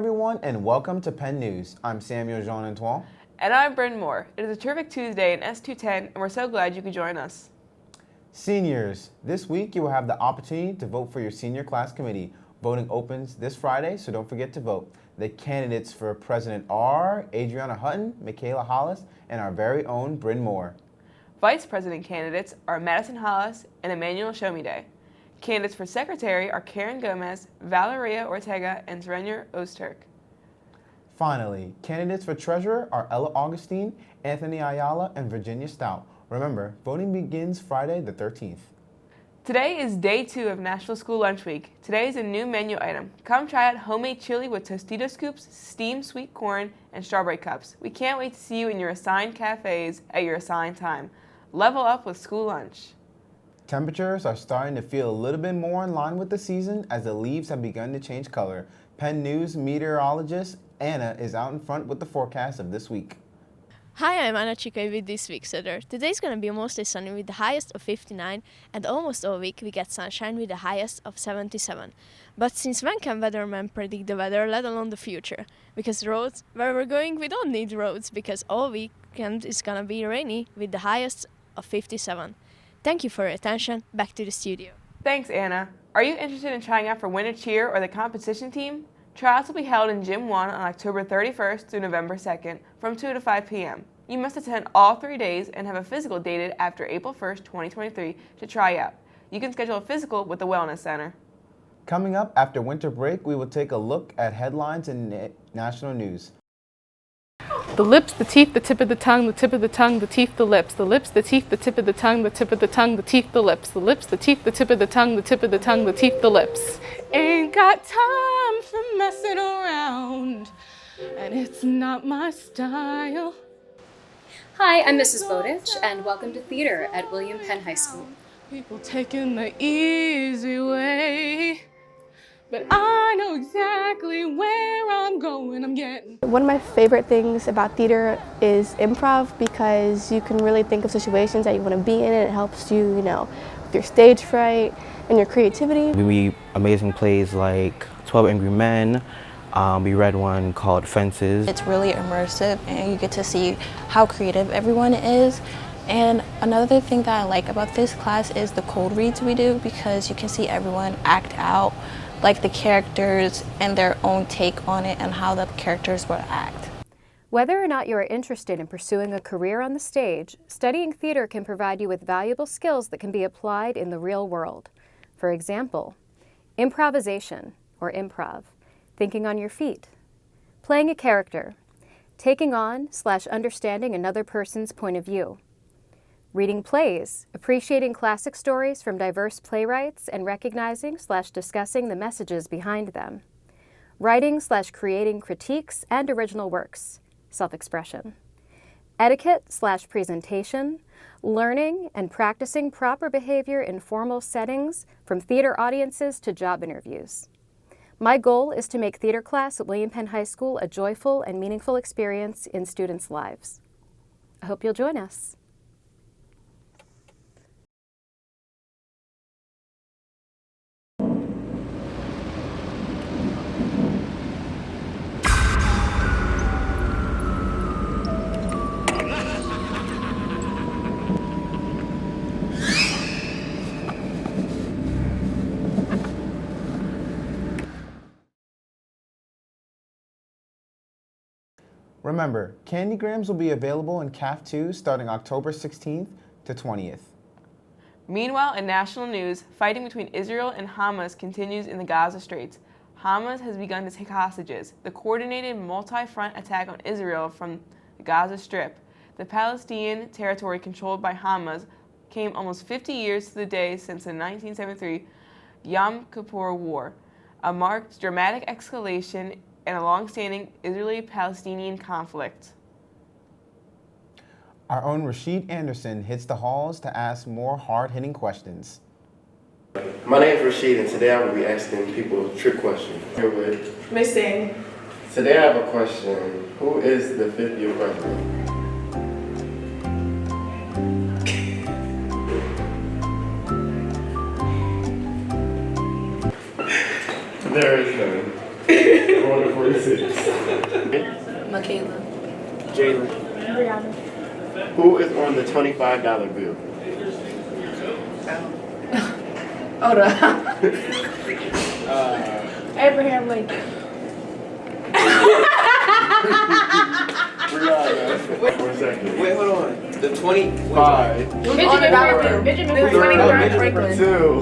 everyone, and welcome to Penn News. I'm Samuel Jean-Antoine. And I'm Bryn Moore. It is a terrific Tuesday in S210, and we're so glad you could join us. Seniors, this week you will have the opportunity to vote for your senior class committee. Voting opens this Friday, so don't forget to vote. The candidates for President are Adriana Hutton, Michaela Hollis, and our very own Bryn Moore. Vice President candidates are Madison Hollis and Emmanuel Shomide. Candidates for Secretary are Karen Gomez, Valeria Ortega, and Zrenier Ozturk. Finally, candidates for Treasurer are Ella Augustine, Anthony Ayala, and Virginia Stout. Remember, voting begins Friday the 13th. Today is day 2 of National School Lunch Week. Today is a new menu item. Come try out homemade chili with Tostito scoops, steamed sweet corn, and strawberry cups. We can't wait to see you in your assigned cafes at your assigned time. Level up with school lunch. Temperatures are starting to feel a little bit more in line with the season as the leaves have begun to change color. Penn News meteorologist Anna is out in front with the forecast of this week. Hi, I'm Anna Chikay with this week's weather. Today's going to be mostly sunny with the highest of 59, and almost all week we get sunshine with the highest of 77. But since when can weathermen predict the weather, let alone the future? Because roads, where we're going, we don't need roads, because all weekend is going to be rainy with the highest of 57. Thank you for your attention. Back to the studio. Thanks, Anna. Are you interested in trying out for winter cheer or the competition team? Tryouts will be held in Gym 1 on October 31st through November 2nd from 2 to 5 p.m. You must attend all 3 days and have a physical dated after April 1st, 2023 to try out. You can schedule a physical with the Wellness Center. Coming up after winter break, we will take a look at headlines in national news. The lips, the teeth, the tip of the tongue, the tip of the tongue, the teeth, the lips. The lips, the teeth, the tip of the tongue, the tip of the tongue, the teeth, the lips. The lips, the teeth, the tip of the tongue, the tip of the tongue, the teeth, the lips. Ain't got time for messing around, and it's not my style. Hi, I'm Mrs. Bowditch, and welcome to theater at William Penn High School. People taking the easy way, but I know exactly where I'm going. I'm getting. One of my favorite things about theater is improv, because you can really think of situations that you want to be in, and it helps you, with your stage fright and your creativity. We read amazing plays like 12 Angry Men. We read one called Fences. It's really immersive, and you get to see how creative everyone is. And another thing that I like about this class is the cold reads we do, because you can see everyone act out like the characters and their own take on it and how the characters will act. Whether or not you are interested in pursuing a career on the stage, studying theater can provide you with valuable skills that can be applied in the real world. For example, improvisation, or improv, thinking on your feet, playing a character, taking on/understanding another person's point of view, reading plays, appreciating classic stories from diverse playwrights and recognizing/discussing the messages behind them, writing/creating critiques and original works, self-expression, etiquette/presentation, learning and practicing proper behavior in formal settings from theater audiences to job interviews. My goal is to make theater class at William Penn High School a joyful and meaningful experience in students' lives. I hope you'll join us. Remember, candygrams will be available in CAF 2 starting October 16th to 20th. Meanwhile, in national news, fighting between Israel and Hamas continues in the Gaza Straits. Hamas has begun to take hostages. The coordinated multi-front attack on Israel from the Gaza Strip, the Palestinian territory controlled by Hamas, came almost 50 years to the day since the 1973 Yom Kippur War, a marked dramatic escalation and a long-standing Israeli-Palestinian conflict. Our own Rashid Anderson hits the halls to ask more hard-hitting questions. My name is Rashid, and today I will be asking people trick questions. Here with Miss Singh. Today I have a question. Who is the 50th president? There is none. on the 46? Michaela. Jalen. Brianna. Who is on the $25 bill? Oda. Abraham Lincoln. Brianna. 1 second. Wait, hold on. The 20. 5. Benjamin Franklin. 2.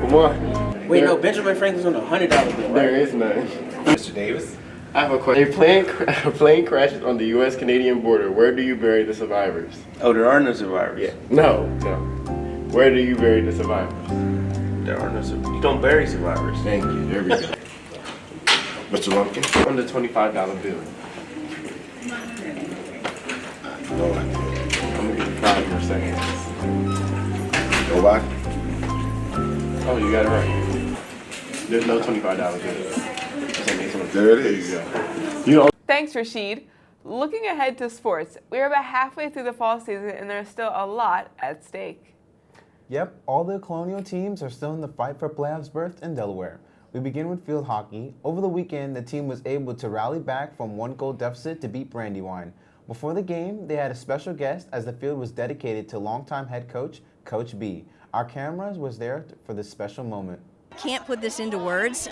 1. Wait, no, Benjamin Franklin's on the $100 bill, right? There is none. Mr. Davis. I have a question. A plane crashes on the U.S.-Canadian border. Where do you bury the survivors? Oh, there are no survivors. Yeah. No. Where do you bury the survivors? There are no survivors. You don't bury survivors. Thank you. There we go. Mr. Lumpkin. On the $25 bill. No idea. I'm gonna give you 5 more seconds. Nobody? Oh, you got it right. There's no $25 bill. There it is. You know. Thanks, Rashid. Looking ahead to sports, we are about halfway through the fall season and there's still a lot at stake. Yep, all the Colonial teams are still in the fight for playoffs berth in Delaware. We begin with field hockey. Over the weekend, the team was able to rally back from 1-goal deficit to beat Brandywine. Before the game, they had a special guest as the field was dedicated to longtime head coach, Coach B. Our cameras was there for this special moment. Can't put this into words.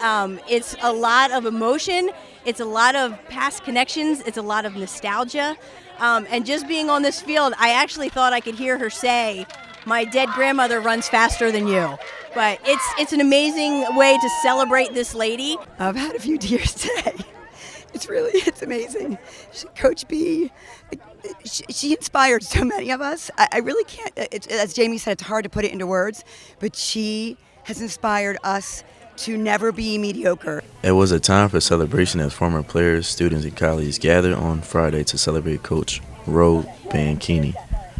It's a lot of emotion. It's a lot of past connections. It's a lot of nostalgia. And just being on this field, I actually thought I could hear her say, "My dead grandmother runs faster than you." But it's an amazing way to celebrate this lady. I've had a few tears today. It's amazing. Coach B, she inspired so many of us. I really can't, as Jamie said, it's hard to put it into words, but she has inspired us to never be mediocre. It was a time for celebration as former players, students, and colleagues gathered on Friday to celebrate Coach Roe Bianchini.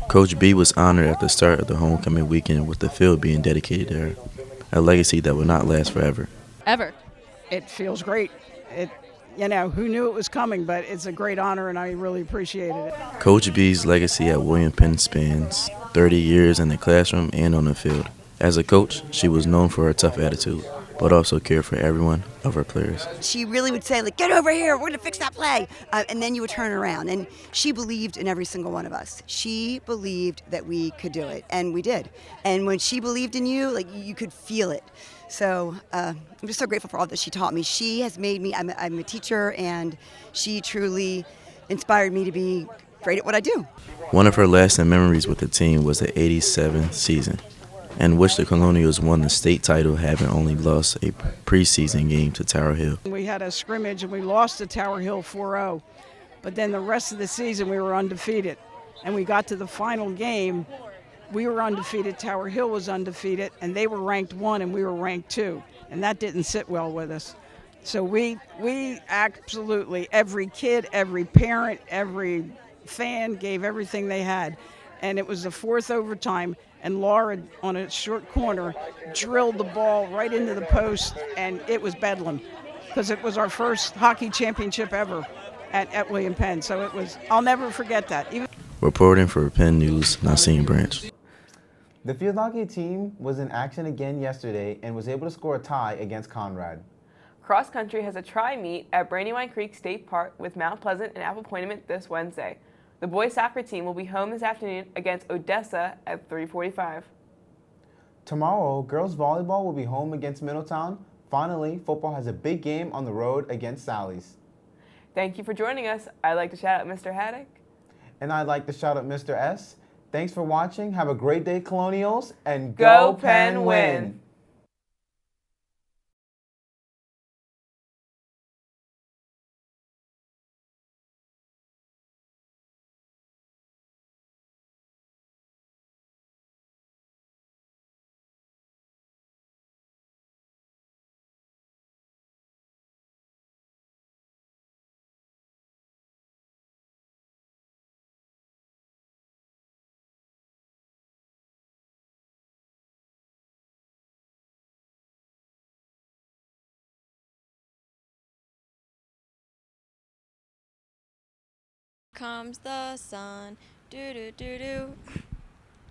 Coach B was honored at the start of the homecoming weekend with the field being dedicated to her, a legacy that will not last forever. Ever. It feels great. Who knew it was coming, but it's a great honor and I really appreciated it. Coach B's legacy at William Penn spans 30 years in the classroom and on the field. As a coach, she was known for her tough attitude, but also cared for every one of her players. She really would say, get over here, we're going to fix that play. And then you would turn around. And she believed in every single one of us. She believed that we could do it, and we did. And when she believed in you, you could feel it. So I'm just so grateful for all that she taught me. She has made me, I'm a teacher, and she truly inspired me to be great at what I do. One of her lasting memories with the team was the '87 season, in which the Colonials won the state title, having only lost a preseason game to Tower Hill. We had a scrimmage and we lost to Tower Hill 4-0, but then the rest of the season we were undefeated. And we got to the final game, we were undefeated, Tower Hill was undefeated, and they were ranked 1 and we were ranked 2, and that didn't sit well with us. So we absolutely, every kid, every parent, every fan gave everything they had. And it was the 4th overtime, and Laura, on a short corner, drilled the ball right into the post, and it was bedlam, because it was our first hockey championship ever at William Penn. So I'll never forget that. Reporting for Penn News, Nassim Branch. The field hockey team was in action again yesterday and was able to score a tie against Conrad. Cross country has a tri-meet at Brandywine Creek State Park with Mount Pleasant and Apple Point this Wednesday. The boys soccer team will be home this afternoon against Odessa at 3:45. Tomorrow, girls volleyball will be home against Middletown. Finally, football has a big game on the road against Sally's. Thank you for joining us. I'd like to shout out Mr. Haddock. And I'd like to shout out Mr. S. Thanks for watching. Have a great day, Colonials, and Go Penn win! Comes the sun, do do do do.